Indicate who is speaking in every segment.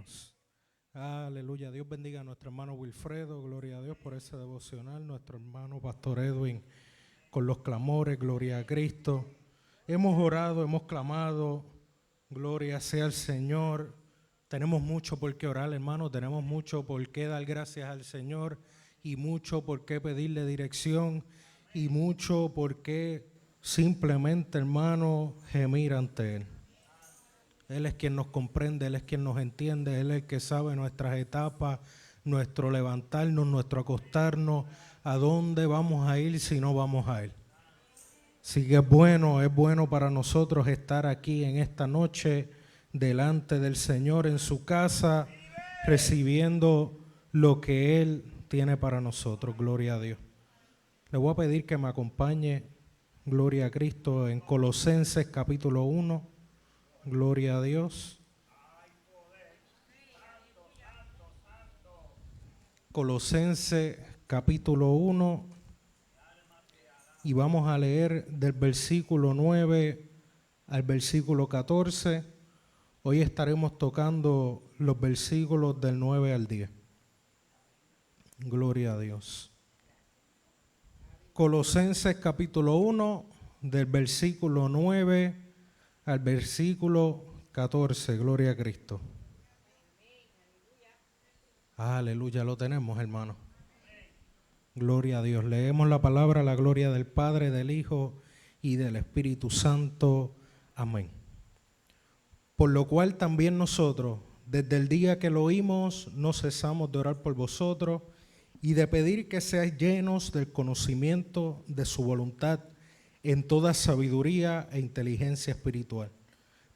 Speaker 1: Dios. Aleluya. Dios bendiga a nuestro hermano Wilfredo. Gloria a Dios por ese devocional. Nuestro hermano Pastor Edwin con los clamores. Gloria a Cristo. Hemos orado, hemos clamado. Gloria sea al Señor. Tenemos mucho por qué orar, hermano. Tenemos mucho por qué dar gracias al Señor. Y mucho por qué pedirle dirección. Y mucho por qué simplemente, hermano, gemir ante Él. Él es quien nos comprende, Él es quien nos entiende, Él es el que sabe nuestras etapas, nuestro levantarnos, nuestro acostarnos, a dónde vamos a ir si no vamos a Él. Así que es bueno para nosotros estar aquí en esta noche delante del Señor en su casa, recibiendo lo que Él tiene para nosotros. Gloria a Dios. Le voy a pedir que me acompañe, gloria a Cristo, en Colosenses capítulo 1. Gloria a Dios. Colosenses capítulo 1 y vamos a leer del versículo 9 al versículo 14. Hoy estaremos tocando los versículos del 9 al 10. Gloria a Dios. Colosenses capítulo 1 del versículo 9 al versículo 14. Gloria a Cristo. Aleluya, lo tenemos, hermano. Gloria a Dios. Leemos la palabra, la gloria del Padre, del Hijo y del Espíritu Santo. Amén. Por lo cual también nosotros, desde el día que lo oímos, no cesamos de orar por vosotros y de pedir que seáis llenos del conocimiento de su voluntad en toda sabiduría e inteligencia espiritual,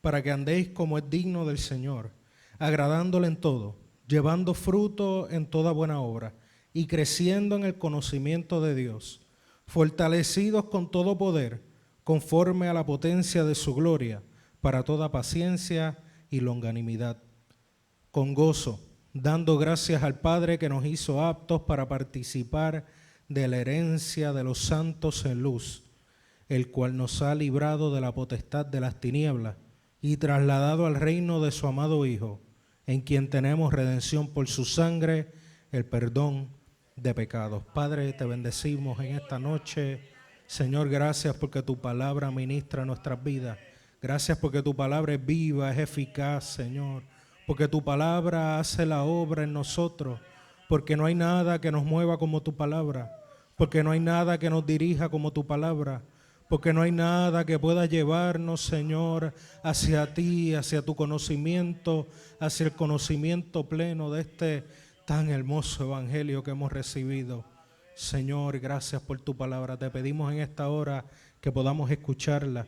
Speaker 1: para que andéis como es digno del Señor, agradándole en todo, llevando fruto en toda buena obra y creciendo en el conocimiento de Dios, fortalecidos con todo poder, conforme a la potencia de su gloria, para toda paciencia y longanimidad, con gozo, dando gracias al Padre que nos hizo aptos para participar de la herencia de los santos en luz, el cual nos ha librado de la potestad de las tinieblas y trasladado al reino de su amado Hijo, en quien tenemos redención por su sangre, el perdón de pecados. Padre, te bendecimos en esta noche. Señor, gracias porque tu palabra ministra nuestras vidas. Gracias porque tu palabra es viva, es eficaz, Señor. Porque tu palabra hace la obra en nosotros. Porque no hay nada que nos mueva como tu palabra. Porque no hay nada que nos dirija como tu palabra. Porque no hay nada que pueda llevarnos, Señor, hacia ti, hacia tu conocimiento, hacia el conocimiento pleno de este tan hermoso evangelio que hemos recibido. Señor, gracias por tu palabra. Te pedimos en esta hora que podamos escucharla,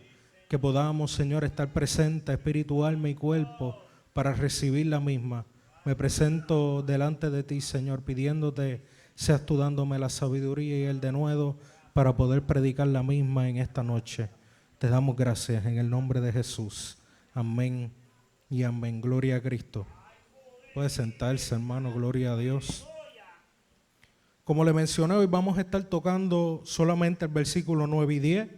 Speaker 1: que podamos, Señor, estar presentes, espíritu, alma y cuerpo, para recibir la misma. Me presento delante de ti, Señor, pidiéndote, seas tú dándome la sabiduría y el denuedo para poder predicar la misma en esta noche. Te damos gracias en el nombre de Jesús. Amén y amén. Gloria a Cristo. Puede sentarse, hermano. Gloria a Dios. Como le mencioné, hoy vamos a estar tocando solamente el versículo 9 y 10,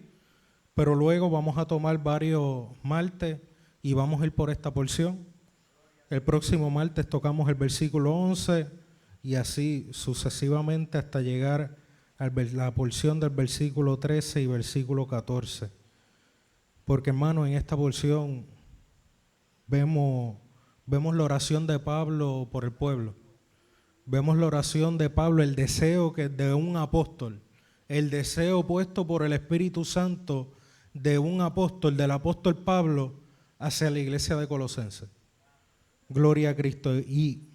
Speaker 1: pero luego vamos a tomar varios martes y vamos a ir por esta porción. El próximo martes tocamos el versículo 11 y así sucesivamente hasta llegar a la porción del versículo 13 y versículo 14. Porque, hermano, en esta porción vemos la oración de Pablo por el pueblo. Vemos la oración de Pablo, el deseo que de un apóstol, el deseo puesto por el Espíritu Santo de un apóstol, del apóstol Pablo, hacia la iglesia de Colosenses. Gloria a Cristo. Y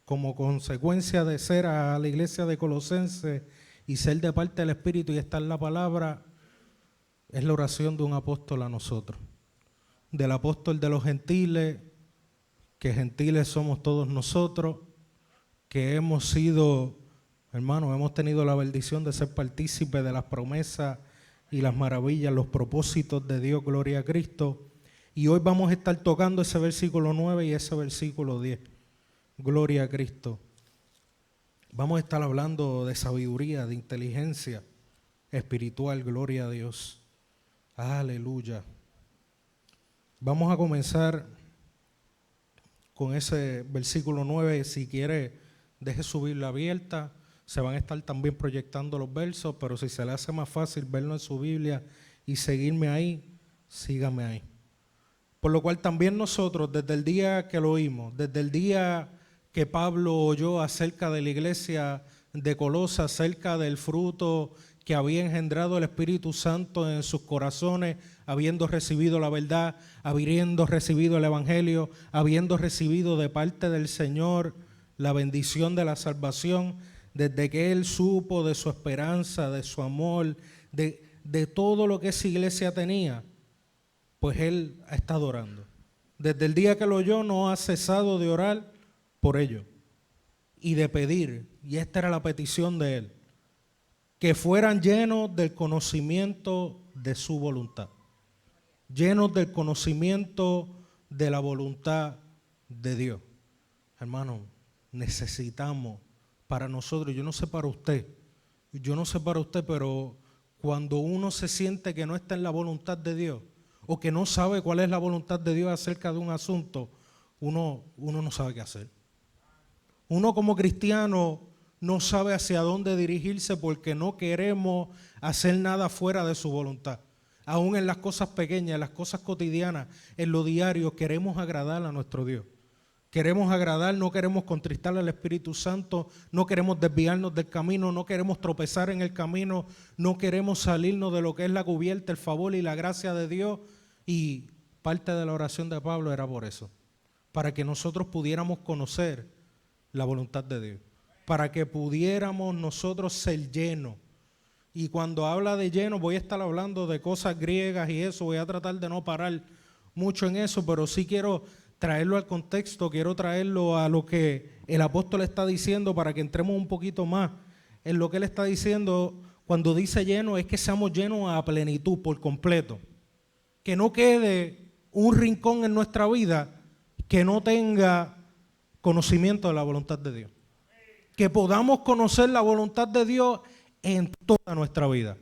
Speaker 1: como consecuencia de ser a la iglesia de Colosenses y ser de parte del Espíritu y estar en la palabra, es la oración de un apóstol a nosotros. Del apóstol de los gentiles, que gentiles somos todos nosotros, que hemos sido, hermanos, hemos tenido la bendición de ser partícipes de las promesas y las maravillas, los propósitos de Dios, gloria a Cristo. Y hoy vamos a estar tocando ese versículo 9 y ese versículo 10. Gloria a Cristo. Vamos a estar hablando de sabiduría, de inteligencia espiritual, gloria a Dios. Aleluya. Vamos a comenzar con ese versículo 9. Si quiere, deje su Biblia abierta. Se van a estar también proyectando los versos, pero si se le hace más fácil verlo en su Biblia y seguirme ahí, sígame ahí. Por lo cual también nosotros, desde el día que lo oímos, desde el día que Pablo oyó acerca de la iglesia de Colosas, acerca del fruto que había engendrado el Espíritu Santo en sus corazones, habiendo recibido la verdad, habiendo recibido el Evangelio, habiendo recibido de parte del Señor la bendición de la salvación, desde que él supo de su esperanza, de su amor, de todo lo que esa iglesia tenía, pues él ha estado orando. Desde el día que lo oyó no ha cesado de orar por ello y de pedir, y esta era la petición de él, que fueran llenos del conocimiento de su voluntad, llenos del conocimiento de la voluntad de Dios. Hermano, necesitamos para nosotros, yo no sé para usted, pero cuando uno se siente que no está en la voluntad de Dios o que no sabe cuál es la voluntad de Dios acerca de un asunto, uno no sabe qué hacer. Uno como cristiano no sabe hacia dónde dirigirse porque no queremos hacer nada fuera de su voluntad. Aún en las cosas pequeñas, en las cosas cotidianas, en lo diario, queremos agradar a nuestro Dios. Queremos agradar, no queremos contristar al Espíritu Santo, no queremos desviarnos del camino, no queremos tropezar en el camino, no queremos salirnos de lo que es la cubierta, el favor y la gracia de Dios. Y parte de la oración de Pablo era por eso, para que nosotros pudiéramos conocer la voluntad de Dios, para que pudiéramos nosotros ser llenos. Y cuando habla de lleno, voy a estar hablando de cosas griegas y eso, voy a tratar de no parar mucho en eso, pero sí quiero traerlo al contexto, quiero traerlo a lo que el apóstol está diciendo para que entremos un poquito más en lo que él está diciendo. Cuando dice lleno, es que seamos llenos a plenitud, por completo. Que no quede un rincón en nuestra vida que no tenga conocimiento de la voluntad de Dios. Que podamos conocer la voluntad de Dios en toda nuestra vida.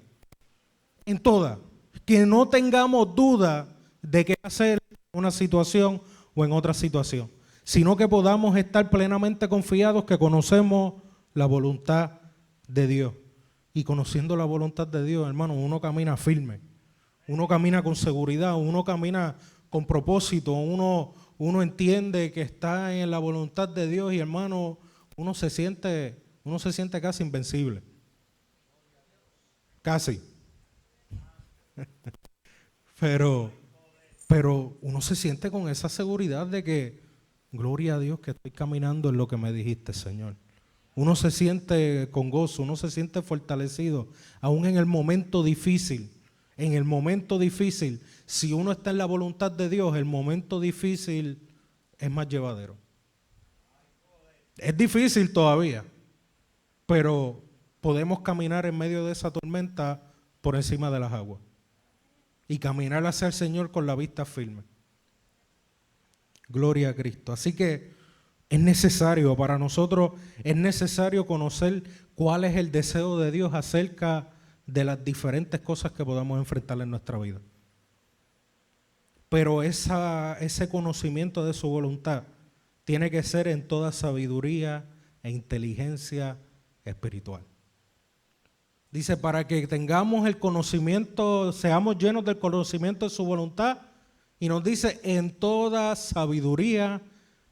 Speaker 1: En toda. Que no tengamos duda de qué hacer en una situación o en otra situación, sino que podamos estar plenamente confiados que conocemos la voluntad de Dios. Y conociendo la voluntad de Dios, hermano, uno camina firme, uno camina con seguridad, uno camina con propósito, uno entiende que está en la voluntad de Dios y, hermano, uno se siente casi invencible. Casi. Pero uno se siente con esa seguridad de que, gloria a Dios que estoy caminando en lo que me dijiste, Señor. Uno se siente con gozo, uno se siente fortalecido, aún en el momento difícil. En el momento difícil, si uno está en la voluntad de Dios, el momento difícil es más llevadero. Es difícil todavía, pero podemos caminar en medio de esa tormenta por encima de las aguas y caminar hacia el Señor con la vista firme. Gloria a Cristo. Así que es necesario, para nosotros es necesario conocer cuál es el deseo de Dios acerca de las diferentes cosas que podamos enfrentar en nuestra vida. Pero ese conocimiento de su voluntad tiene que ser en toda sabiduría e inteligencia espiritual. Dice, para que tengamos el conocimiento, seamos llenos del conocimiento de su voluntad, y nos dice, en toda sabiduría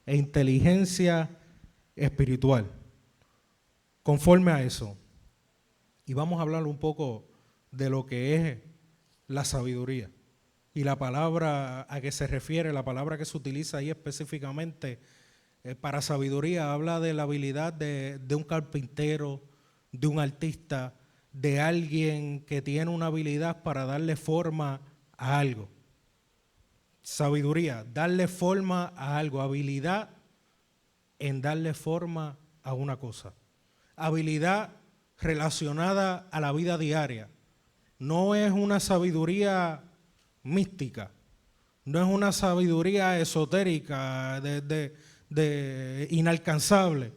Speaker 1: e inteligencia espiritual. Conforme a eso. Y vamos a hablar un poco de lo que es la sabiduría. Y la palabra a que se refiere, la palabra que se utiliza ahí específicamente para sabiduría, habla de la habilidad de un carpintero, de un artista, de alguien que tiene una habilidad para darle forma a algo. Sabiduría, darle forma a algo, habilidad en darle forma a una cosa. Habilidad relacionada a la vida diaria. No es una sabiduría mística, no es una sabiduría esotérica, de inalcanzable.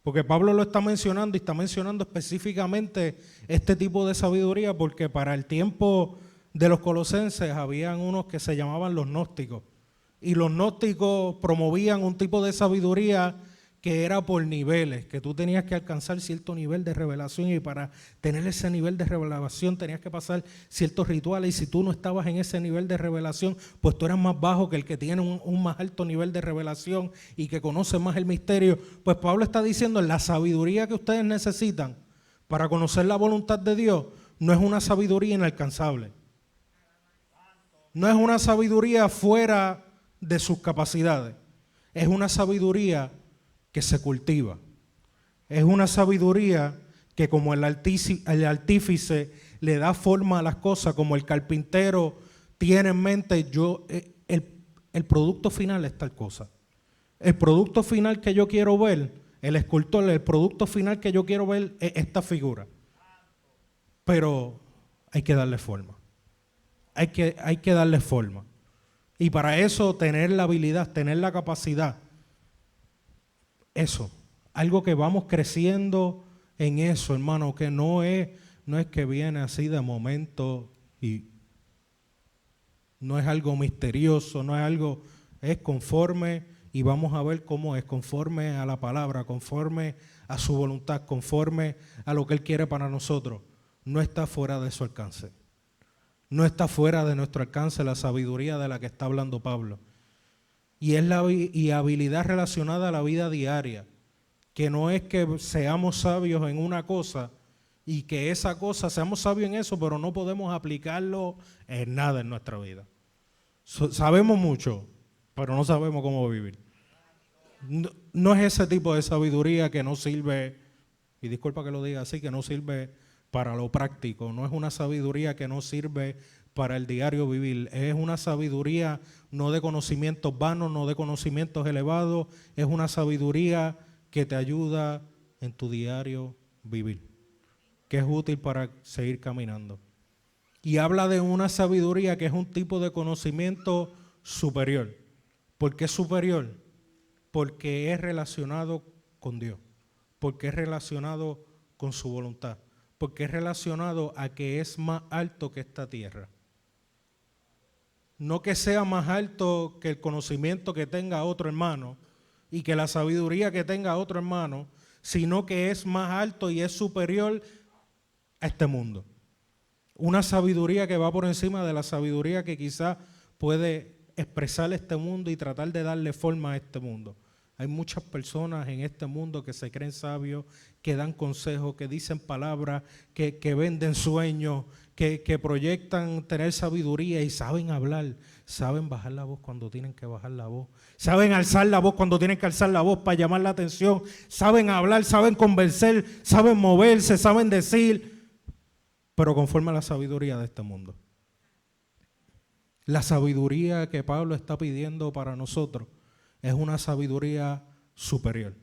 Speaker 1: Porque Pablo lo está mencionando y está mencionando específicamente este tipo de sabiduría porque para el tiempo de los colosenses habían unos que se llamaban los gnósticos Y los gnósticos promovían un tipo de sabiduría que era por niveles, que tú tenías que alcanzar cierto nivel de revelación y para tener ese nivel de revelación tenías que pasar ciertos rituales y si tú no estabas en ese nivel de revelación, pues tú eras más bajo que el que tiene un más alto nivel de revelación y que conoce más el misterio. Pues Pablo está diciendo, la sabiduría que ustedes necesitan para conocer la voluntad de Dios no es una sabiduría inalcanzable. No es una sabiduría fuera de sus capacidades. Es una sabiduría que se cultiva. Es una sabiduría que como el artífice le da forma a las cosas, como el carpintero tiene en mente, el producto final es tal cosa. El producto final que yo quiero ver, el escultor, el producto final que yo quiero ver es esta figura. Pero hay que darle forma. Hay que darle forma. Y para eso tener la habilidad, tener la capacidad. Eso, algo que vamos creciendo en eso, hermano, que no es que viene así de momento y no es algo misterioso, no es algo, es conforme y vamos a ver cómo es, conforme a la palabra, conforme a su voluntad, conforme a lo que Él quiere para nosotros. No está fuera de su alcance. No está fuera de nuestro alcance la sabiduría de la que está hablando Pablo. Y es habilidad relacionada a la vida diaria, que no es que seamos sabios en una cosa y que esa cosa, seamos sabios en eso, pero no podemos aplicarlo en nada en nuestra vida. Sabemos mucho, pero no sabemos cómo vivir. No es ese tipo de sabiduría que no sirve, y disculpa que lo diga así, que no sirve para lo práctico, no es una sabiduría que no sirve para el diario vivir, es una sabiduría no de conocimientos vanos, no de conocimientos elevados, es una sabiduría que te ayuda en tu diario vivir, que es útil para seguir caminando. Y habla de una sabiduría que es un tipo de conocimiento superior. ¿Por qué superior? Porque es relacionado con Dios, porque es relacionado con su voluntad, porque es relacionado a que es más alto que esta tierra. No que sea más alto que el conocimiento que tenga otro hermano y que la sabiduría que tenga otro hermano, sino que es más alto y es superior a este mundo. Una sabiduría que va por encima de la sabiduría que quizás puede expresar este mundo y tratar de darle forma a este mundo. Hay muchas personas en este mundo que se creen sabios, que dan consejos, que dicen palabras, que venden sueños, que proyectan tener sabiduría y saben hablar, saben bajar la voz cuando tienen que bajar la voz, saben alzar la voz cuando tienen que alzar la voz para llamar la atención, saben hablar, saben convencer, saben moverse, saben decir, pero conforme a la sabiduría de este mundo. La sabiduría que Pablo está pidiendo para nosotros es una sabiduría superior.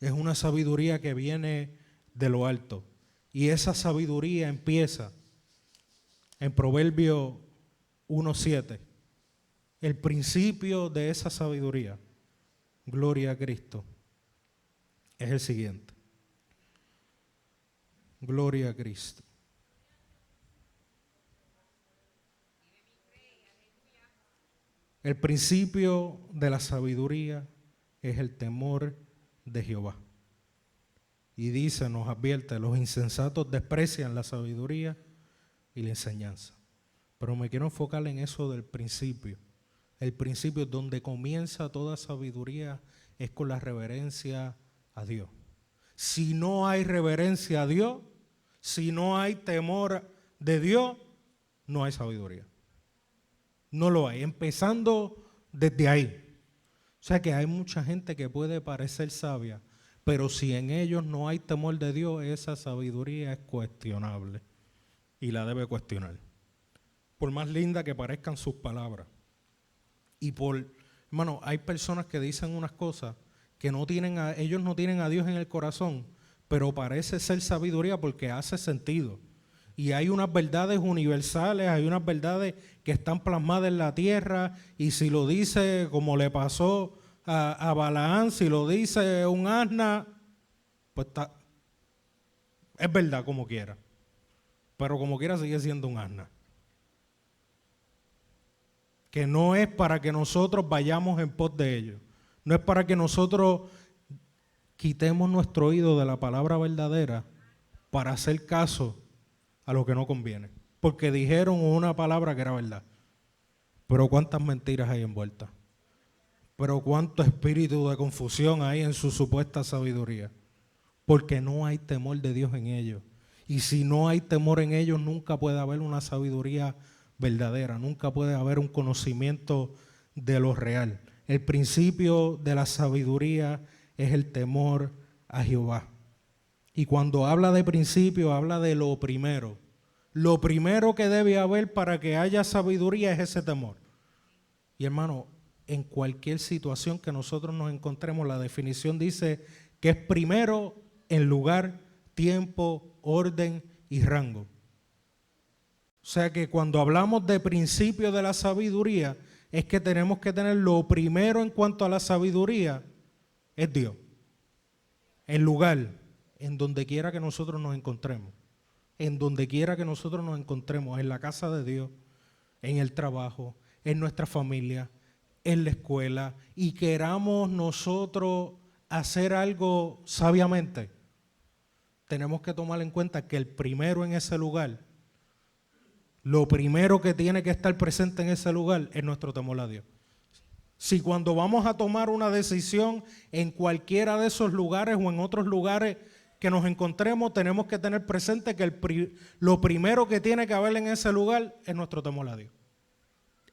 Speaker 1: Es una sabiduría que viene de lo alto. Y esa sabiduría empieza en Proverbios 1:7. El principio de esa sabiduría, gloria a Cristo, es el siguiente. Gloria a Cristo. El principio de la sabiduría es el temor de Jehová. Y dice, nos advierte, los insensatos desprecian la sabiduría y la enseñanza. Pero me quiero enfocar en eso del principio. El principio donde comienza toda sabiduría es con la reverencia a Dios. Si no hay reverencia a Dios, si no hay temor de Dios, no hay sabiduría. No lo hay, empezando desde ahí. O sea que hay mucha gente que puede parecer sabia, pero si en ellos no hay temor de Dios, esa sabiduría es cuestionable y la debe cuestionar. Por más linda que parezcan sus palabras. Y hermano, hay personas que dicen unas cosas que ellos no tienen a Dios en el corazón, pero parece ser sabiduría porque hace sentido. Y hay unas verdades universales, hay unas verdades que están plasmadas en la tierra, y si lo dice como le pasó a Balaán, si lo dice un asna, pues es verdad como quiera, pero como quiera sigue siendo un asna. que no es para que nosotros vayamos en pos de ellos, no es para que nosotros quitemos nuestro oído de la palabra verdadera para hacer caso a lo que no conviene, porque dijeron una palabra que era verdad. Pero cuántas mentiras hay envueltas, pero cuánto espíritu de confusión hay en su supuesta sabiduría, porque no hay temor de Dios en ellos. Y si no hay temor en ellos, nunca puede haber una sabiduría verdadera, nunca puede haber un conocimiento de lo real. El principio de la sabiduría es el temor a Jehová. Y cuando habla de principio, habla de lo primero. Lo primero que debe haber para que haya sabiduría es ese temor. Y hermano, en cualquier situación que nosotros nos encontremos, la definición dice que es primero en lugar, tiempo, orden y rango. O sea que cuando hablamos de principio de la sabiduría, es que tenemos que tener lo primero en cuanto a la sabiduría, es Dios. En lugar, en donde quiera que nosotros nos encontremos, en donde quiera que nosotros nos encontremos, en la casa de Dios, en el trabajo, en nuestra familia, en la escuela, y queramos nosotros hacer algo sabiamente, tenemos que tomar en cuenta que el primero en ese lugar, lo primero que tiene que estar presente en ese lugar es nuestro temor a Dios. Si cuando vamos a tomar una decisión en cualquiera de esos lugares o en otros lugares que nos encontremos, tenemos que tener presente que lo primero que tiene que haber en ese lugar es nuestro temor a Dios.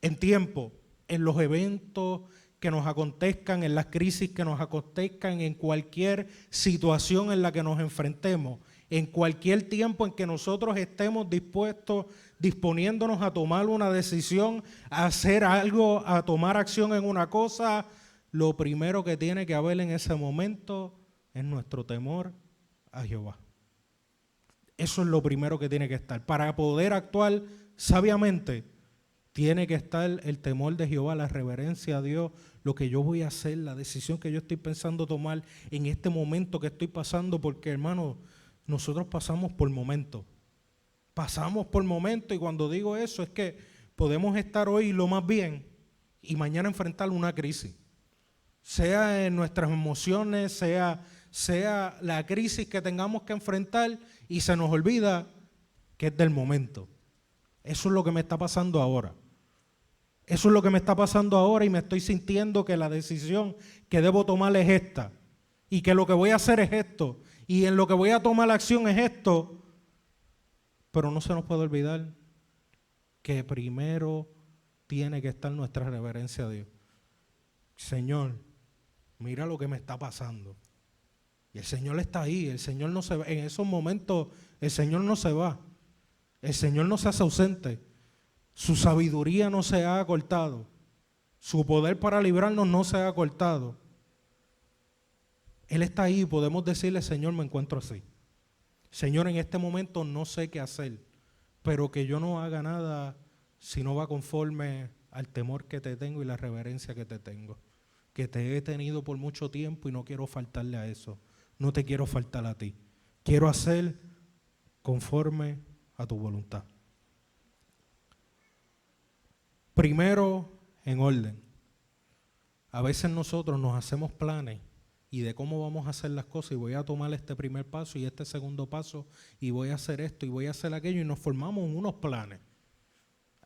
Speaker 1: En tiempo, en los eventos que nos acontezcan, en las crisis que nos acontezcan, en cualquier situación en la que nos enfrentemos, en cualquier tiempo en que nosotros estemos disponiéndonos a tomar una decisión, a hacer algo, a tomar acción en una cosa, lo primero que tiene que haber en ese momento es nuestro temor a Jehová. Eso es lo primero que tiene que estar. Para poder actuar sabiamente, tiene que estar el temor de Jehová, la reverencia a Dios, lo que yo voy a hacer, la decisión que yo estoy pensando tomar en este momento que estoy pasando, porque hermano, nosotros pasamos por momentos. Pasamos por momentos, y cuando digo eso es que podemos estar hoy lo más bien y mañana enfrentar una crisis. Sea en nuestras emociones, sea la crisis que tengamos que enfrentar y se nos olvida que es del momento. Eso es lo que me está pasando ahora. Eso es lo que me está pasando ahora y me estoy sintiendo que la decisión que debo tomar es esta y que lo que voy a hacer es esto y en lo que voy a tomar la acción es esto. Pero no se nos puede olvidar que primero tiene que estar nuestra reverencia a Dios. Señor, mira lo que me está pasando. Y el Señor está ahí, el Señor no se va. En esos momentos el Señor no se va. El Señor no se hace ausente. Su sabiduría no se ha acortado. Su poder para librarnos no se ha acortado. Él está ahí y podemos decirle, Señor, me encuentro así. Señor, en este momento no sé qué hacer, pero que yo no haga nada si no va conforme al temor que te tengo y la reverencia que te tengo. Que te he tenido por mucho tiempo y no quiero faltarle a eso. No te quiero faltar a ti. Quiero hacer conforme a tu voluntad. Primero, en orden. A veces nosotros nos hacemos planes y de cómo vamos a hacer las cosas y voy a tomar este primer paso y este segundo paso y voy a hacer esto y voy a hacer aquello y nos formamos unos planes.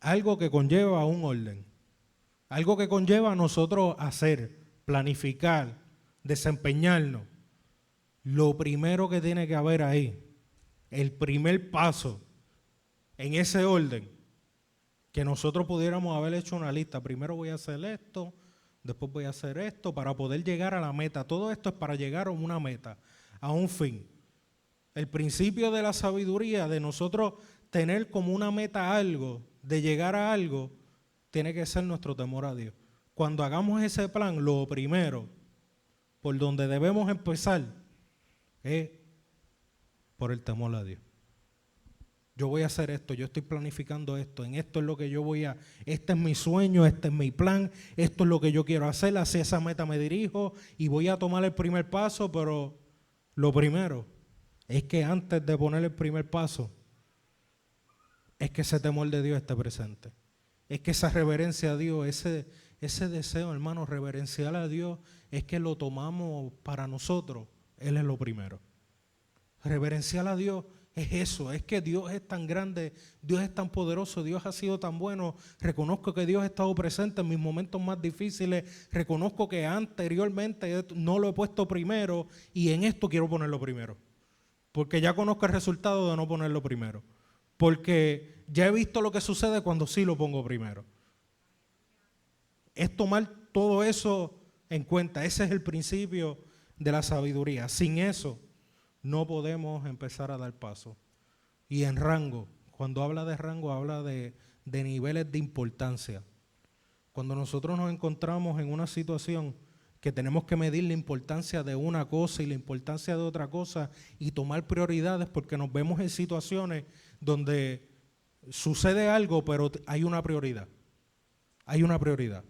Speaker 1: Algo que conlleva un orden. Algo que conlleva a nosotros hacer, planificar, desempeñarnos. Lo primero que tiene que haber ahí, el primer paso en ese orden, que nosotros pudiéramos haber hecho una lista. Primero voy a hacer esto, después voy a hacer esto para poder llegar a la meta. Todo esto es para llegar a una meta, a un fin. El principio de la sabiduría, de nosotros tener como una meta algo, de llegar a algo, tiene que ser nuestro temor a Dios. Cuando hagamos ese plan, lo primero, por donde debemos empezar, es por el temor a Dios. Yo voy a hacer esto, yo estoy planificando esto, en esto es lo que yo voy a, este es mi sueño, este es mi plan, esto es lo que yo quiero hacer, hacia esa meta me dirijo y voy a tomar el primer paso, pero lo primero es que antes de poner el primer paso, es que ese temor de Dios esté presente. es que esa reverencia a Dios, ese deseo, hermano, reverenciar a Dios, es que lo tomamos para nosotros. Él es lo primero. Reverenciar a Dios es eso, es que Dios es tan grande, Dios es tan poderoso, Dios ha sido tan bueno. Reconozco que Dios ha estado presente en mis momentos más difíciles. Reconozco que anteriormente no lo he puesto primero y en esto quiero ponerlo primero. Porque ya conozco el resultado de no ponerlo primero. Porque ya he visto lo que sucede cuando sí lo pongo primero. Es tomar todo eso en cuenta. Ese es el principio de la sabiduría. Sin eso no podemos empezar a dar paso. Y en rango, cuando habla de rango, habla de niveles de importancia. Cuando nosotros nos encontramos en una situación que tenemos que medir la importancia de una cosa y la importancia de otra cosa y tomar prioridades, porque nos vemos en situaciones donde sucede algo, pero hay una prioridad. Hay una prioridad.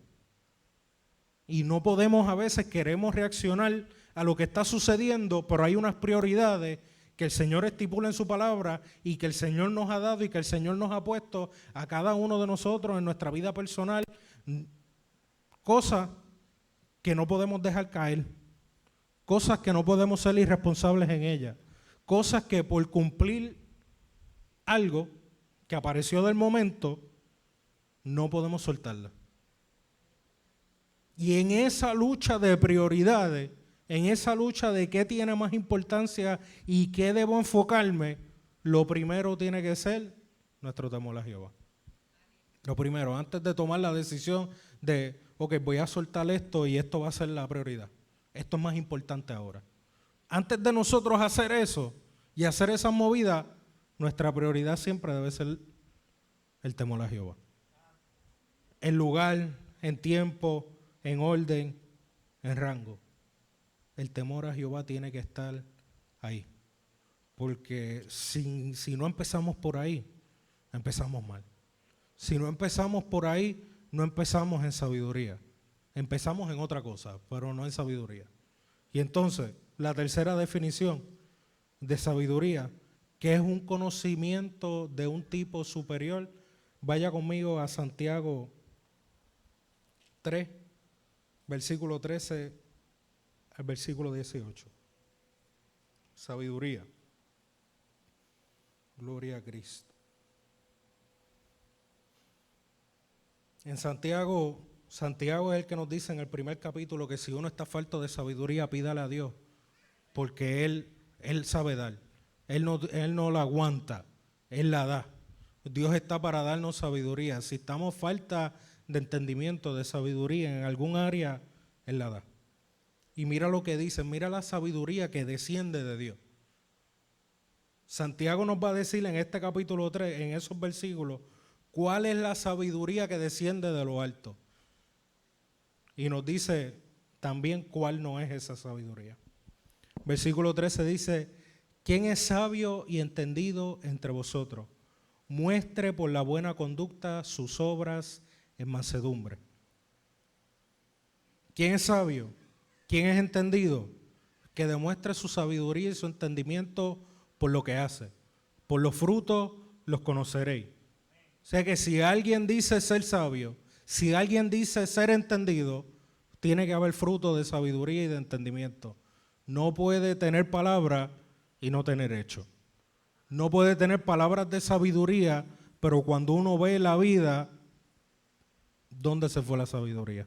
Speaker 1: Y no podemos, a veces queremos reaccionar a lo que está sucediendo, pero hay unas prioridades que el Señor estipula en su palabra y que el Señor nos ha dado y que el Señor nos ha puesto a cada uno de nosotros en nuestra vida personal, cosas que no podemos dejar caer, cosas que no podemos ser irresponsables en ellas, cosas que por cumplir algo que apareció del momento, no podemos soltarla. Y en esa lucha de prioridades, en esa lucha de qué tiene más importancia y qué debo enfocarme, lo primero tiene que ser nuestro temor a Jehová. Lo primero, antes de tomar la decisión de, ok, voy a soltar esto y esto va a ser la prioridad. Esto es más importante ahora. Antes de nosotros hacer eso y hacer esa movida, nuestra prioridad siempre debe ser el temor a Jehová. En lugar, en tiempo, en orden, en rango. El temor a Jehová tiene que estar ahí. Porque si no empezamos por ahí, empezamos mal. Si no empezamos por ahí, no empezamos en sabiduría. Empezamos en otra cosa, pero no en sabiduría. Y entonces, la tercera definición de sabiduría, que es un conocimiento de un tipo superior, vaya conmigo a Santiago 3, versículo 13 al versículo 18. Sabiduría. Gloria a Cristo. En Santiago es el que nos dice en el primer capítulo que si uno está falto de sabiduría, pídale a Dios, porque Él sabe dar. Él no la aguanta, Él la da. Dios está para darnos sabiduría. Si estamos falta de entendimiento, de sabiduría en algún área, Él la da. Y mira lo que dice, mira la sabiduría que desciende de Dios. Santiago nos va a decir en este capítulo 3, en esos versículos, cuál es la sabiduría que desciende de lo alto. Y nos dice también cuál no es esa sabiduría. Versículo 13 dice, ¿quién es sabio y entendido entre vosotros? Muestre por la buena conducta sus obras en mansedumbre. ¿Quién es sabio? ¿Quién es entendido? Que demuestre su sabiduría y su entendimiento por lo que hace. Por los frutos los conoceréis. O sea que si alguien dice ser sabio, si alguien dice ser entendido, tiene que haber fruto de sabiduría y de entendimiento. No puede tener palabra y no tener hecho. No puede tener palabras de sabiduría, pero cuando uno ve la vida, ¿dónde se fue la sabiduría?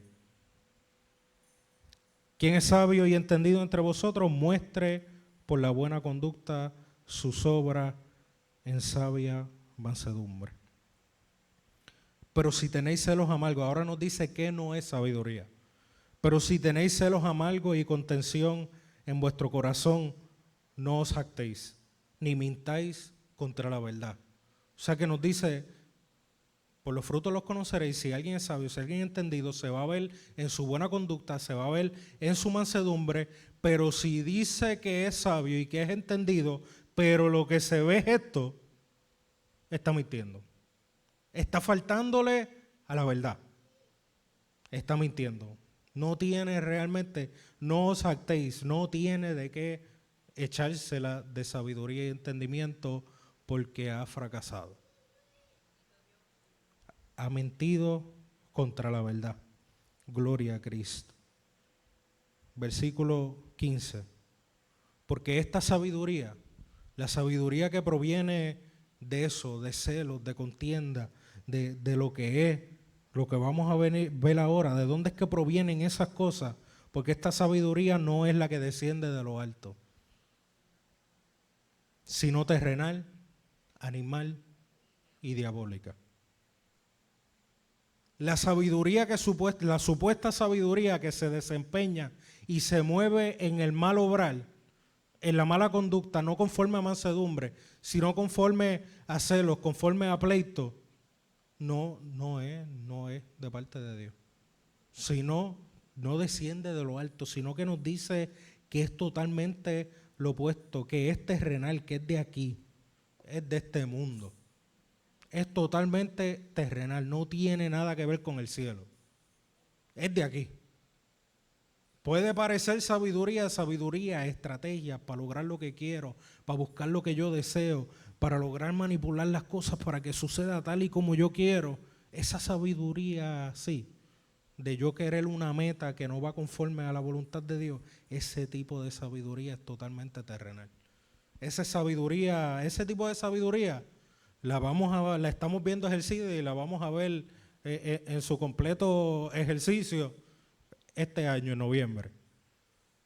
Speaker 1: Quien es sabio y entendido entre vosotros, muestre por la buena conducta sus obras en sabia mansedumbre. Pero si tenéis celos amargos, ahora nos dice que no es sabiduría. Pero si tenéis celos amargos y contención en vuestro corazón, no os jactéis, ni mintáis contra la verdad. O sea que nos dice, por los frutos los conoceréis. Si alguien es sabio, si alguien es entendido, se va a ver en su buena conducta, se va a ver en su mansedumbre. Pero si dice que es sabio y que es entendido, pero lo que se ve es esto, está mintiendo. Está faltándole a la verdad. Está mintiendo. No tiene realmente, no os jactéis, no tiene de qué echársela de sabiduría y entendimiento porque ha fracasado. ha mentido contra la verdad. Gloria a Cristo. Versículo 15. Porque esta sabiduría, la sabiduría que proviene de eso, de celos, de contienda, de lo que es, lo que vamos a ver ahora, de dónde es que provienen esas cosas, porque esta sabiduría no es la que desciende de lo alto, sino terrenal, animal y diabólica. La sabiduría la supuesta sabiduría que se desempeña y se mueve en el mal obrar, en la mala conducta, no conforme a mansedumbre, sino conforme a celos, conforme a pleito, no es de parte de Dios. Sino, no desciende de lo alto, sino que nos dice que es totalmente lo opuesto, que es terrenal, que es de aquí, es de este mundo. Es totalmente terrenal, no tiene nada que ver con el cielo. Es de aquí. Puede parecer sabiduría, estrategias para lograr lo que quiero, para buscar lo que yo deseo, para lograr manipular las cosas para que suceda tal y como yo quiero. Esa sabiduría, sí, de yo querer una meta que no va conforme a la voluntad de Dios, ese tipo de sabiduría es totalmente terrenal. Ese tipo de sabiduría la estamos viendo ejercida y la vamos a ver en su completo ejercicio este año, en noviembre.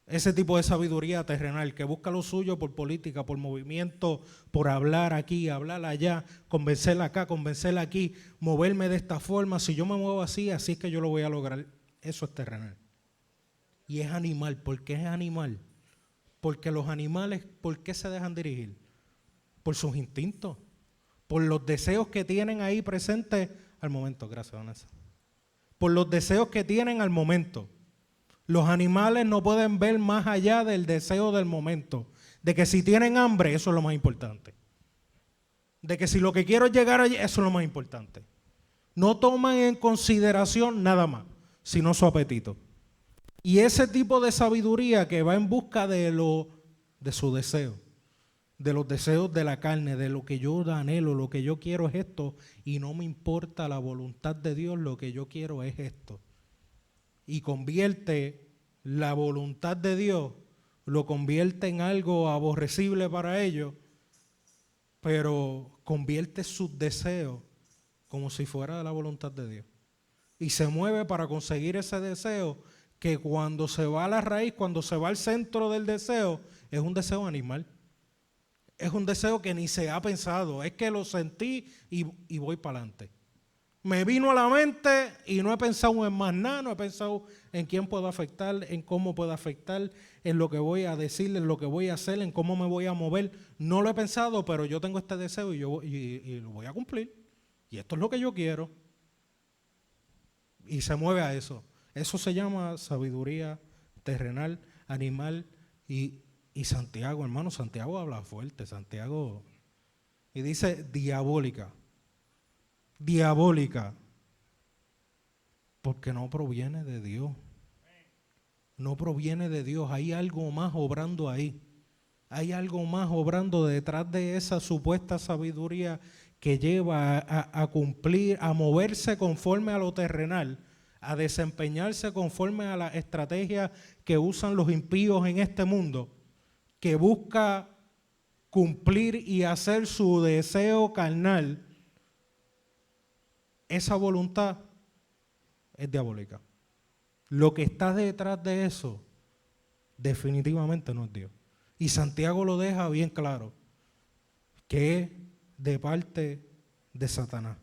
Speaker 1: Ese tipo de sabiduría terrenal que busca lo suyo por política, por movimiento, por hablar aquí, hablar allá, convencer acá, convencer aquí, moverme de esta forma. Si yo me muevo así, así es que yo lo voy a lograr. Eso es terrenal. Y es animal. ¿Por qué es animal? Porque los animales, ¿por qué se dejan dirigir? Por sus instintos, por los deseos que tienen ahí presentes al momento. Gracias, Vanessa. Por los deseos que tienen al momento. Los animales no pueden ver más allá del deseo del momento. De que si tienen hambre, eso es lo más importante. De que si lo que quiero es llegar allí, eso es lo más importante. No toman en consideración nada más, sino su apetito. Y ese tipo de sabiduría que va en busca de su deseo, de los deseos de la carne, de lo que yo anhelo, lo que yo quiero es esto, y no me importa la voluntad de Dios, lo que yo quiero es esto. Y convierte la voluntad de Dios, lo convierte en algo aborrecible para ellos, pero convierte sus deseos como si fuera de la voluntad de Dios. Y se mueve para conseguir ese deseo que cuando se va a la raíz, cuando se va al centro del deseo, es un deseo animal. Es un deseo que ni se ha pensado, es que lo sentí y voy para adelante. Me vino a la mente y no he pensado en más nada, no he pensado en quién puedo afectar, en cómo puedo afectar, en lo que voy a decir, en lo que voy a hacer, en cómo me voy a mover. No lo he pensado, pero yo tengo este deseo y lo voy a cumplir. Y esto es lo que yo quiero. Y se mueve a eso. Eso se llama sabiduría terrenal, animal y Santiago, hermano. Santiago habla fuerte, Santiago. Y dice diabólica. Diabólica, porque no proviene de Dios. No proviene de Dios. Hay algo más obrando ahí. Hay algo más obrando detrás de esa supuesta sabiduría que lleva a cumplir, a moverse conforme a lo terrenal, a desempeñarse conforme a las estrategias que usan los impíos en este mundo, que busca cumplir y hacer su deseo carnal. Esa voluntad es diabólica. Lo que está detrás de eso definitivamente no es Dios. Y Santiago lo deja bien claro, que es de parte de Satanás.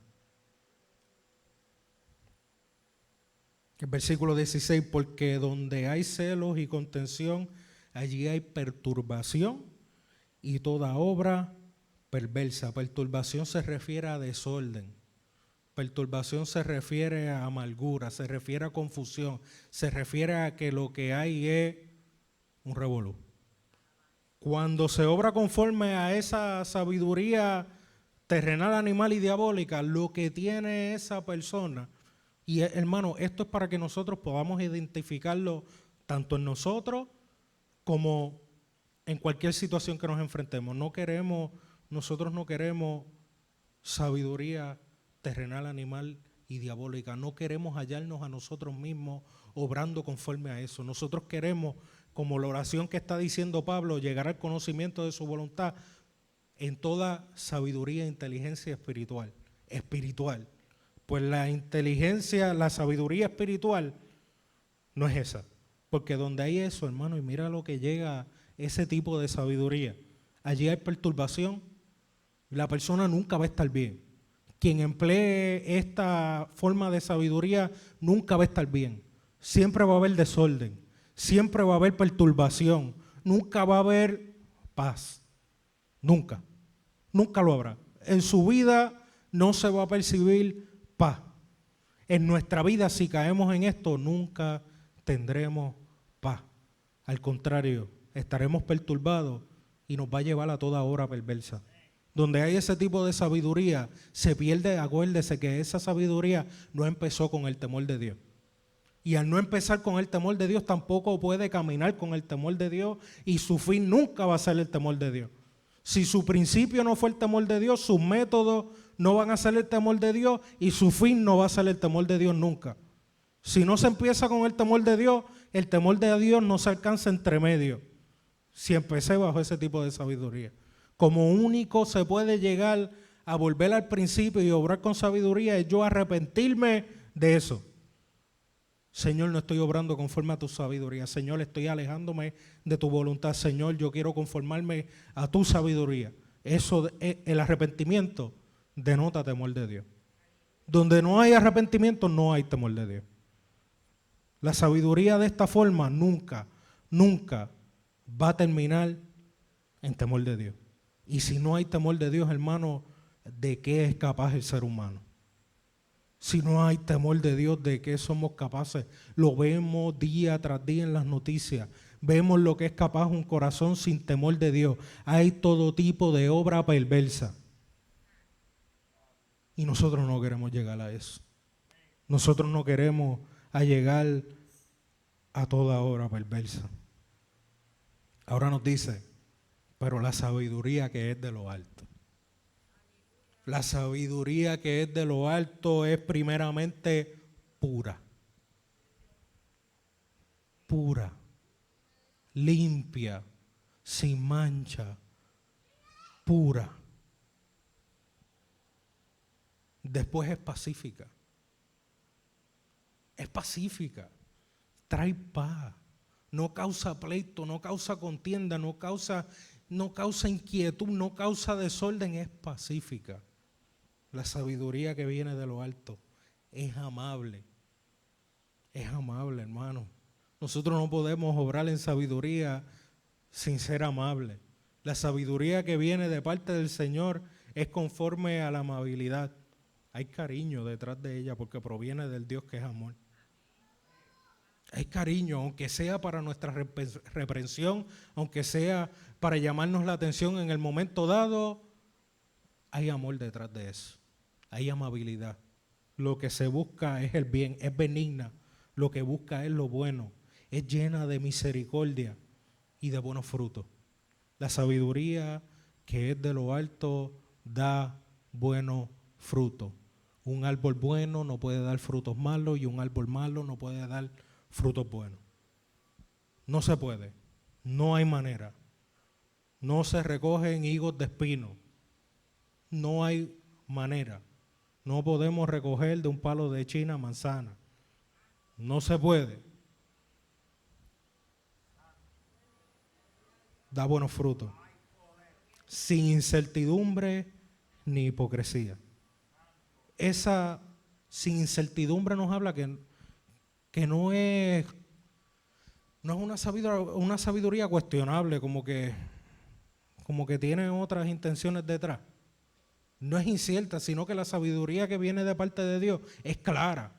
Speaker 1: El versículo 16, porque donde hay celos y contención, allí hay perturbación y toda obra perversa. Perturbación se refiere a desorden. Perturbación se refiere a amargura, se refiere a confusión, se refiere a que lo que hay es un revolú. Cuando se obra conforme a esa sabiduría terrenal, animal y diabólica, lo que tiene esa persona, y hermano, esto es para que nosotros podamos identificarlo tanto en nosotros como en cualquier situación que nos enfrentemos. Nosotros no queremos sabiduría terrenal, animal y diabólica. No queremos hallarnos a nosotros mismos obrando conforme a eso. Nosotros queremos, como la oración que está diciendo Pablo, llegar al conocimiento de su voluntad en toda sabiduría e inteligencia espiritual. Pues la inteligencia, la sabiduría espiritual no es esa. Porque donde hay eso, hermano, y mira lo que llega ese tipo de sabiduría, allí hay perturbación, la persona nunca va a estar bien. Quien emplee esta forma de sabiduría nunca va a estar bien. Siempre va a haber desorden, siempre va a haber perturbación, nunca va a haber paz. Nunca lo habrá. En su vida no se va a percibir paz. En nuestra vida, si caemos en esto, nunca tendremos paz. Al contrario, estaremos perturbados y nos va a llevar a toda hora perversa. Donde hay ese tipo de sabiduría, se pierde, acuérdese que esa sabiduría no empezó con el temor de Dios. Y al no empezar con el temor de Dios, tampoco puede caminar con el temor de Dios y su fin nunca va a ser el temor de Dios. Si su principio no fue el temor de Dios, sus métodos no van a ser el temor de Dios y su fin no va a ser el temor de Dios nunca. Si no se empieza con el temor de Dios no se alcanza entre medio. Si empecé bajo ese tipo de sabiduría. Como único se puede llegar a volver al principio y obrar con sabiduría es yo arrepentirme de eso. Señor, no estoy obrando conforme a tu sabiduría. Señor, estoy alejándome de tu voluntad. Señor, yo quiero conformarme a tu sabiduría. Eso, el arrepentimiento denota temor de Dios. Donde no hay arrepentimiento, no hay temor de Dios. La sabiduría de esta forma nunca va a terminar en temor de Dios. Y si no hay temor de Dios, hermano, ¿de qué es capaz el ser humano? Si no hay temor de Dios, ¿de qué somos capaces? Lo vemos día tras día en las noticias. Vemos lo que es capaz un corazón sin temor de Dios. Hay todo tipo de obra perversa. Y nosotros no queremos llegar a eso. Nosotros no queremos llegar a toda obra perversa. Ahora nos dice, pero la sabiduría que es de lo alto. La sabiduría que es de lo alto es primeramente pura, limpia, sin mancha, pura. Después es pacífica, trae paz, no causa pleito, no causa contienda, no causa inquietud, no causa desorden, es pacífica. La sabiduría que viene de lo alto es amable, hermano. Nosotros no podemos obrar en sabiduría sin ser amables. La sabiduría que viene de parte del Señor es conforme a la amabilidad. Hay cariño detrás de ella porque proviene del Dios que es amor. Hay cariño, aunque sea para nuestra reprensión, aunque sea para llamarnos la atención en el momento dado, hay amor detrás de eso. Hay amabilidad. Lo que se busca es el bien, es benigna. Lo que busca es lo bueno. Es llena de misericordia y de buenos frutos. La sabiduría que es de lo alto da buenos frutos. Un árbol bueno no puede dar frutos malos y un árbol malo no puede dar frutos buenos. No se puede. No hay manera. No se recogen higos de espino. No hay manera. No podemos recoger de un palo de China manzana. No se puede. Da buenos frutos. Sin incertidumbre ni hipocresía. Esa sin incertidumbre nos habla que no es una sabiduría cuestionable, como que tiene otras intenciones detrás. No es incierta, sino que la sabiduría que viene de parte de Dios es clara.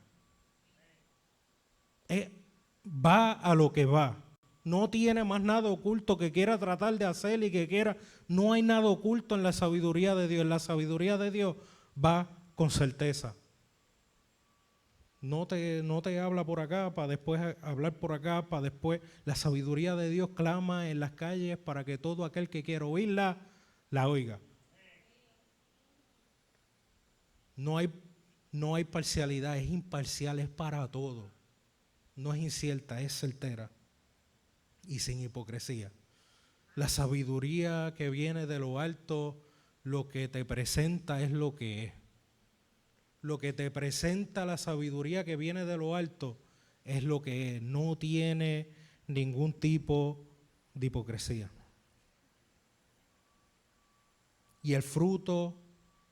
Speaker 1: Va a lo que va. No tiene más nada oculto que quiera tratar de hacer y que quiera. No hay nada oculto en la sabiduría de Dios. La sabiduría de Dios va con certeza. No te habla por acá para después hablar por acá, para después. La sabiduría de Dios clama en las calles para que todo aquel que quiera oírla, la oiga. No hay No hay parcialidad, es imparcial, es para todo. No es incierta, es certera y sin hipocresía. La sabiduría que viene de lo alto, lo que te presenta es lo que es. Lo que te presenta la sabiduría que viene de lo alto es lo que es. No tiene ningún tipo de hipocresía. Y el fruto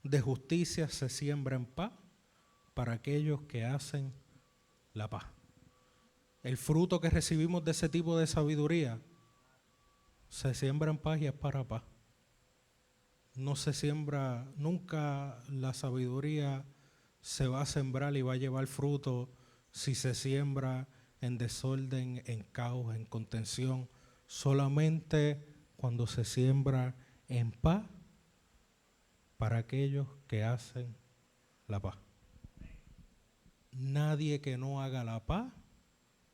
Speaker 1: de justicia se siembra en paz para aquellos que hacen la paz. El fruto que recibimos de ese tipo de sabiduría se siembra en paz y es para paz. No se siembra, nunca la sabiduría se va a sembrar y va a llevar fruto si se siembra en desorden, en caos, en contención. Solamente cuando se siembra en paz para aquellos que hacen la paz. Nadie que no haga la paz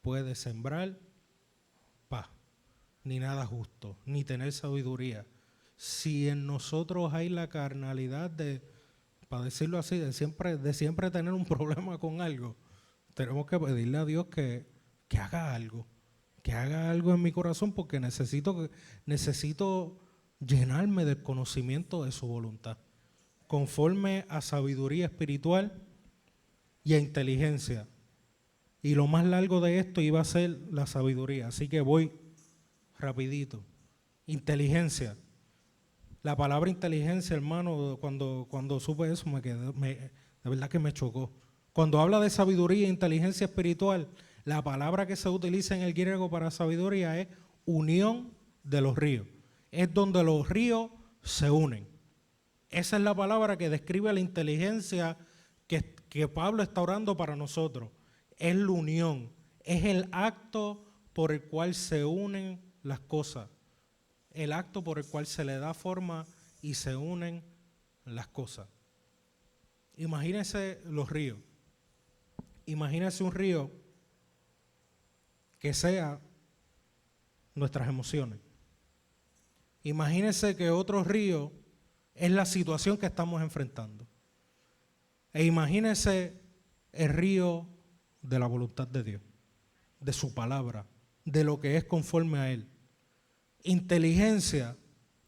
Speaker 1: puede sembrar paz, ni nada justo, ni tener sabiduría. Si en nosotros hay la carnalidad de, para decirlo así, de siempre tener un problema con algo, tenemos que pedirle a Dios que haga algo en mi corazón, porque necesito llenarme del conocimiento de su voluntad, conforme a sabiduría espiritual y a inteligencia. Y lo más largo de esto iba a ser la sabiduría, así que voy rapidito. Inteligencia. La palabra inteligencia, hermano, cuando supe eso de verdad que me chocó. Cuando habla de sabiduría e inteligencia espiritual, la palabra que se utiliza en el griego para sabiduría es unión de los ríos. Es donde los ríos se unen. Esa es la palabra que describe la inteligencia que Pablo está orando para nosotros. Es la unión, es el acto por el cual se unen las cosas, el acto por el cual se le da forma y se unen las cosas. Imagínense los ríos, imagínense un río que sea nuestras emociones. Imagínense que otro río es la situación que estamos enfrentando. E imagínense el río de la voluntad de Dios, de su palabra, de lo que es conforme a Él. Inteligencia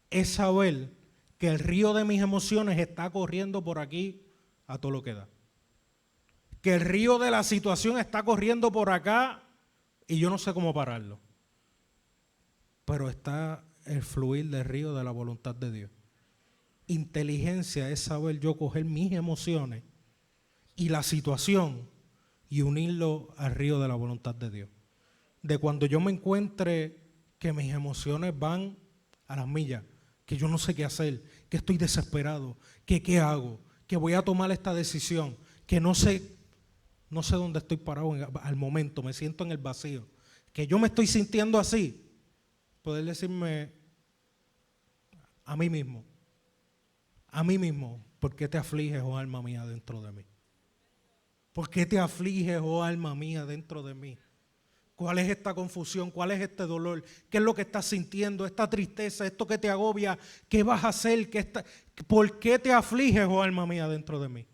Speaker 1: es saber que el río de mis emociones está corriendo por aquí a todo lo que da. Que el río de la situación está corriendo por acá y yo no sé cómo pararlo. Pero está el fluir del río de la voluntad de Dios. Inteligencia es saber yo coger mis emociones y la situación y unirlo al río de la voluntad de Dios. De cuando yo me encuentre que mis emociones van a las millas, que yo no sé qué hacer, que estoy desesperado, que qué hago, que voy a tomar esta decisión, que no sé dónde estoy parado al momento, me siento en el vacío, que yo me estoy sintiendo así, poder decirme a mí mismo, ¿por qué te afliges, oh alma mía, dentro de mí? ¿Por qué te afliges, oh alma mía, dentro de mí? ¿Cuál es esta confusión? ¿Cuál es este dolor? ¿Qué es lo que estás sintiendo? Esta tristeza, esto que te agobia, ¿qué vas a hacer? ¿Por qué te afliges, oh alma mía, dentro de mí?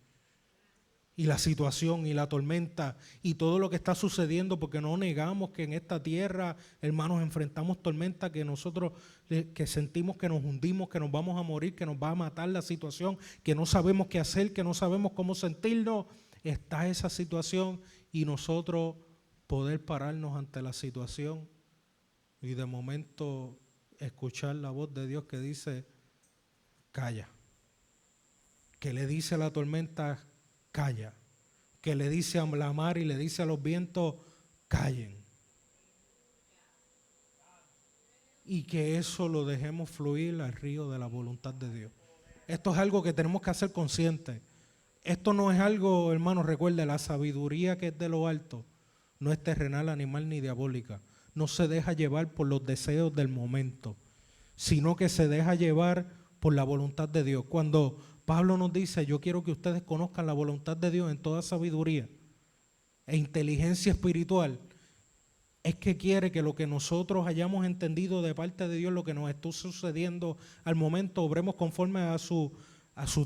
Speaker 1: Y la situación y la tormenta y todo lo que está sucediendo, porque no negamos que en esta tierra, hermanos, enfrentamos tormentas que nosotros que sentimos que nos hundimos, que nos vamos a morir, que nos va a matar la situación, que no sabemos qué hacer, que no sabemos cómo sentirnos. Está esa situación y nosotros poder pararnos ante la situación y de momento escuchar la voz de Dios que dice, calla. Que le dice a la tormenta, calla. Que le dice a la mar y le dice a los vientos, callen. Y que eso lo dejemos fluir al río de la voluntad de Dios. Esto es algo que tenemos que hacer consciente. Esto no es algo, hermano, recuerde, la sabiduría que es de lo alto no es terrenal, animal ni diabólica. No se deja llevar por los deseos del momento, sino que se deja llevar por la voluntad de Dios. Cuando Pablo nos dice, yo quiero que ustedes conozcan la voluntad de Dios en toda sabiduría e inteligencia espiritual, es que quiere que lo que nosotros hayamos entendido de parte de Dios, lo que nos está sucediendo al momento, obremos conforme a su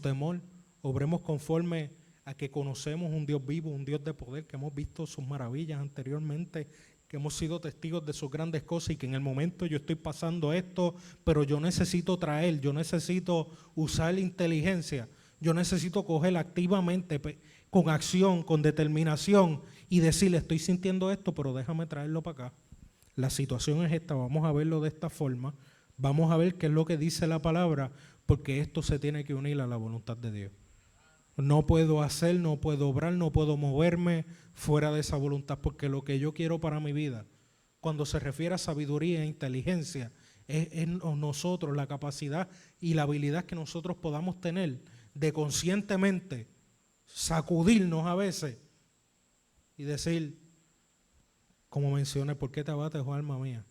Speaker 1: temor, obremos conforme a que conocemos un Dios vivo, un Dios de poder, que hemos visto sus maravillas anteriormente, que hemos sido testigos de sus grandes cosas y que en el momento yo estoy pasando esto, pero yo necesito traer, yo necesito usar la inteligencia, yo necesito coger activamente, con acción, con determinación y decirle, estoy sintiendo esto, pero déjame traerlo para acá. La situación es esta, vamos a verlo de esta forma, vamos a ver qué es lo que dice la palabra, porque esto se tiene que unir a la voluntad de Dios. No puedo hacer, no puedo obrar, no puedo moverme fuera de esa voluntad, porque lo que yo quiero para mi vida, cuando se refiere a sabiduría e inteligencia, es nosotros, la capacidad y la habilidad que nosotros podamos tener de conscientemente sacudirnos a veces y decir, como mencioné, ¿por qué te abates, oh alma mía?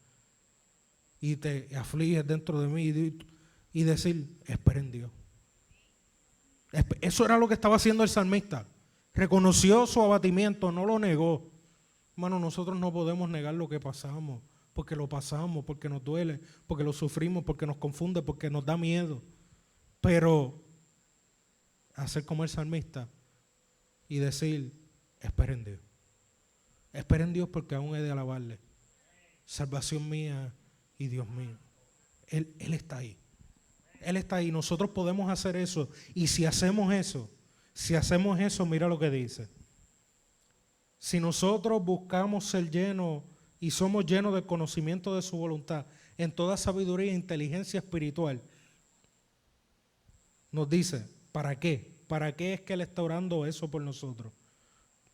Speaker 1: Y te afliges dentro de mí y decir, espera en Dios. Eso era lo que estaba haciendo el salmista. Reconoció su abatimiento, no lo negó. Hermano, nosotros no podemos negar lo que pasamos, porque lo pasamos, porque nos duele, porque lo sufrimos, porque nos confunde, porque nos da miedo. Pero hacer como el salmista y decir, espera en Dios. Espera en Dios porque aún he de alabarle. Salvación mía y Dios mío. Él está ahí. Él está ahí. Nosotros podemos hacer eso. Y si hacemos eso, mira lo que dice. Si nosotros buscamos ser llenos y somos llenos del conocimiento de su voluntad, en toda sabiduría e inteligencia espiritual, nos dice, ¿para qué? ¿Para qué es que Él está orando eso por nosotros?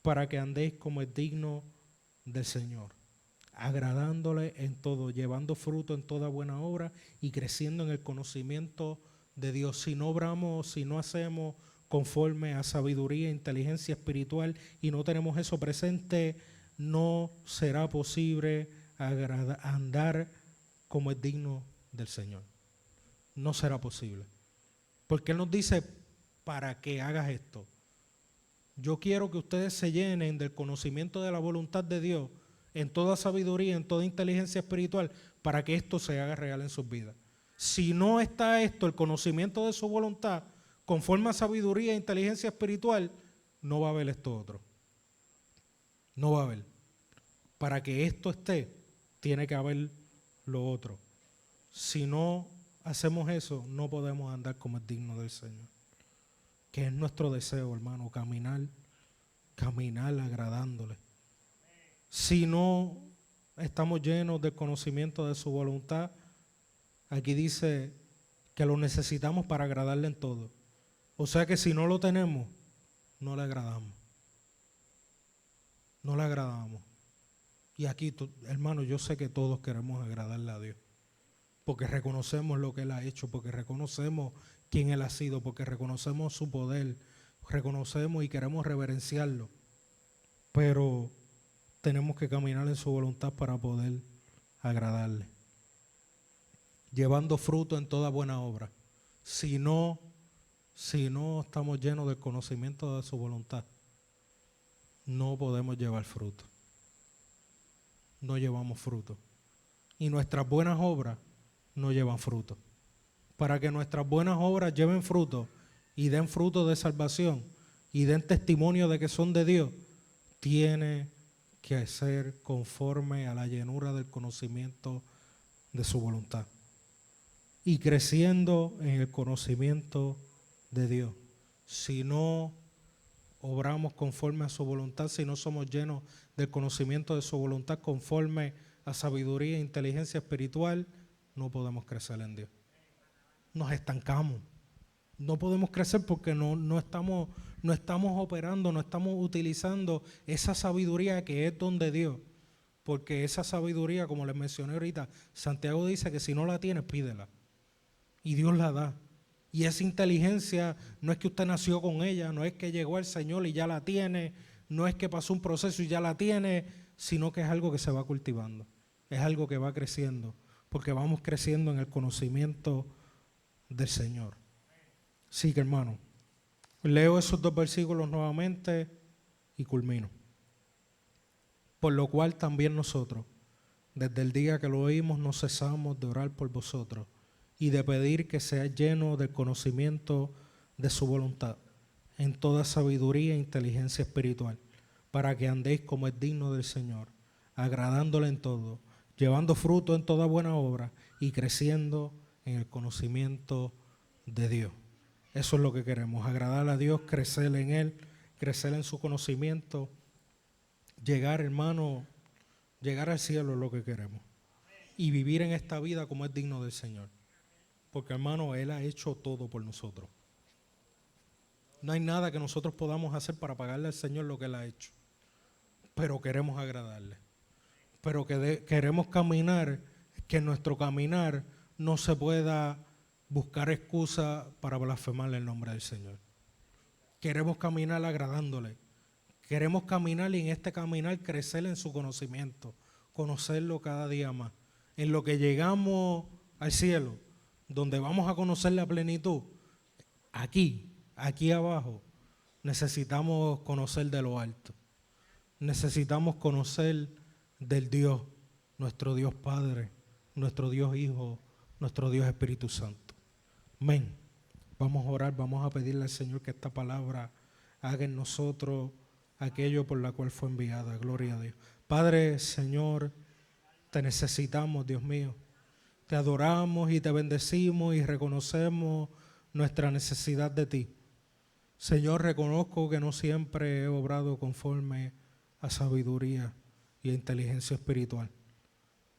Speaker 1: Para que andéis como es digno del Señor, agradándole en todo, llevando fruto en toda buena obra y creciendo en el conocimiento de Dios. Si no obramos, si no hacemos conforme a sabiduría e inteligencia espiritual y no tenemos eso presente, no será posible andar como es digno del Señor. No será posible. Porque Él nos dice, para que hagas esto. Yo quiero que ustedes se llenen del conocimiento de la voluntad de Dios en toda sabiduría, en toda inteligencia espiritual, para que esto se haga real en sus vidas. Si no está esto, el conocimiento de su voluntad, conforme a sabiduría e inteligencia espiritual, no va a haber esto otro. No va a haber. Para que esto esté, tiene que haber lo otro. Si no hacemos eso, no podemos andar como es digno del Señor. Que es nuestro deseo, hermano, caminar agradándole. Si no estamos llenos del conocimiento de su voluntad, aquí dice que lo necesitamos para agradarle en todo. O sea que si no lo tenemos, no le agradamos. No le agradamos. Y aquí, hermano, yo sé que todos queremos agradarle a Dios. Porque reconocemos lo que Él ha hecho, porque reconocemos quién Él ha sido, porque reconocemos su poder, reconocemos y queremos reverenciarlo. Pero tenemos que caminar en su voluntad para poder agradarle. Llevando fruto en toda buena obra. Si no estamos llenos del conocimiento de su voluntad, no podemos llevar fruto. No llevamos fruto. Y nuestras buenas obras no llevan fruto. Para que nuestras buenas obras lleven fruto y den fruto de salvación y den testimonio de que son de Dios, tiene que ser conforme a la llenura del conocimiento de su voluntad. Y creciendo en el conocimiento de Dios. Si no obramos conforme a su voluntad, si no somos llenos del conocimiento de su voluntad conforme a sabiduría e inteligencia espiritual, no podemos crecer en Dios. Nos estancamos. No podemos crecer porque no estamos operando, no estamos utilizando esa sabiduría que es don de Dios. Porque esa sabiduría, como les mencioné ahorita, Santiago dice que si no la tienes, pídela. Y Dios la da. Y esa inteligencia no es que usted nació con ella, no es que llegó al Señor y ya la tiene, no es que pasó un proceso y ya la tiene, sino que es algo que se va cultivando. Es algo que va creciendo, porque vamos creciendo en el conocimiento del Señor. Sí, que hermano, leo esos 2 versículos nuevamente y culmino. Por lo cual también nosotros, desde el día que lo oímos, no cesamos de orar por vosotros y de pedir que seáis llenos del conocimiento de su voluntad, en toda sabiduría e inteligencia espiritual, para que andéis como es digno del Señor, agradándole en todo, llevando fruto en toda buena obra y creciendo en el conocimiento de Dios. Eso es lo que queremos, agradar a Dios, crecer en Él, crecer en su conocimiento, llegar, hermano, llegar al cielo es lo que queremos. Y vivir en esta vida como es digno del Señor. Porque, hermano, Él ha hecho todo por nosotros. No hay nada que nosotros podamos hacer para pagarle al Señor lo que Él ha hecho. Pero queremos agradarle. Pero queremos caminar, que en nuestro caminar no se pueda buscar excusa para blasfemarle el nombre del Señor. Queremos caminar agradándole. Queremos caminar y en este caminar crecer en su conocimiento, conocerlo cada día más. En lo que llegamos al cielo, donde vamos a conocer la plenitud, aquí abajo, necesitamos conocer de lo alto. Necesitamos conocer del Dios, nuestro Dios Padre, nuestro Dios Hijo, nuestro Dios Espíritu Santo. Amén. Vamos a orar, vamos a pedirle al Señor que esta palabra haga en nosotros aquello por la cual fue enviada. Gloria a Dios. Padre, Señor, te necesitamos, Dios mío. Te adoramos y te bendecimos y reconocemos nuestra necesidad de ti. Señor, reconozco que no siempre he obrado conforme a sabiduría y a inteligencia espiritual.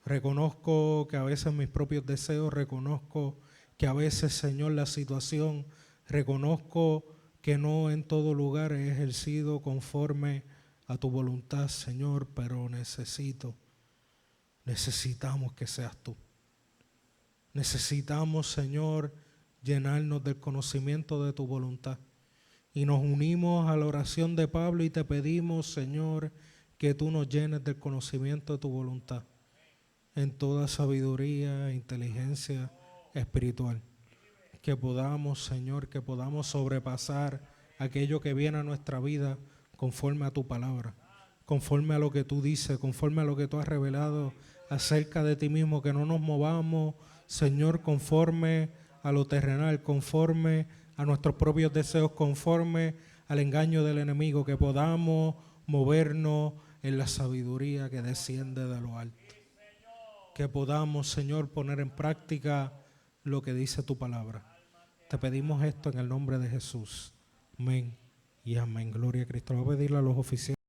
Speaker 1: Reconozco que a veces mis propios deseos, reconozco que a veces, Señor, la situación, reconozco que no en todo lugar he ejercido conforme a tu voluntad, Señor, pero necesitamos que seas tú. Necesitamos, Señor, llenarnos del conocimiento de tu voluntad. Y nos unimos a la oración de Pablo y te pedimos, Señor, que tú nos llenes del conocimiento de tu voluntad en toda sabiduría e inteligencia espiritual. Que podamos, Señor, que podamos sobrepasar aquello que viene a nuestra vida conforme a tu palabra, conforme a lo que tú dices, conforme a lo que tú has revelado acerca de ti mismo, que no nos movamos, Señor, conforme a lo terrenal, conforme a nuestros propios deseos, conforme al engaño del enemigo, que podamos movernos en la sabiduría que desciende de lo alto. Que podamos, Señor, poner en práctica lo que dice tu palabra. Te pedimos esto en el nombre de Jesús. Amén y amén. Gloria a Cristo. Voy a pedirle a los oficiales.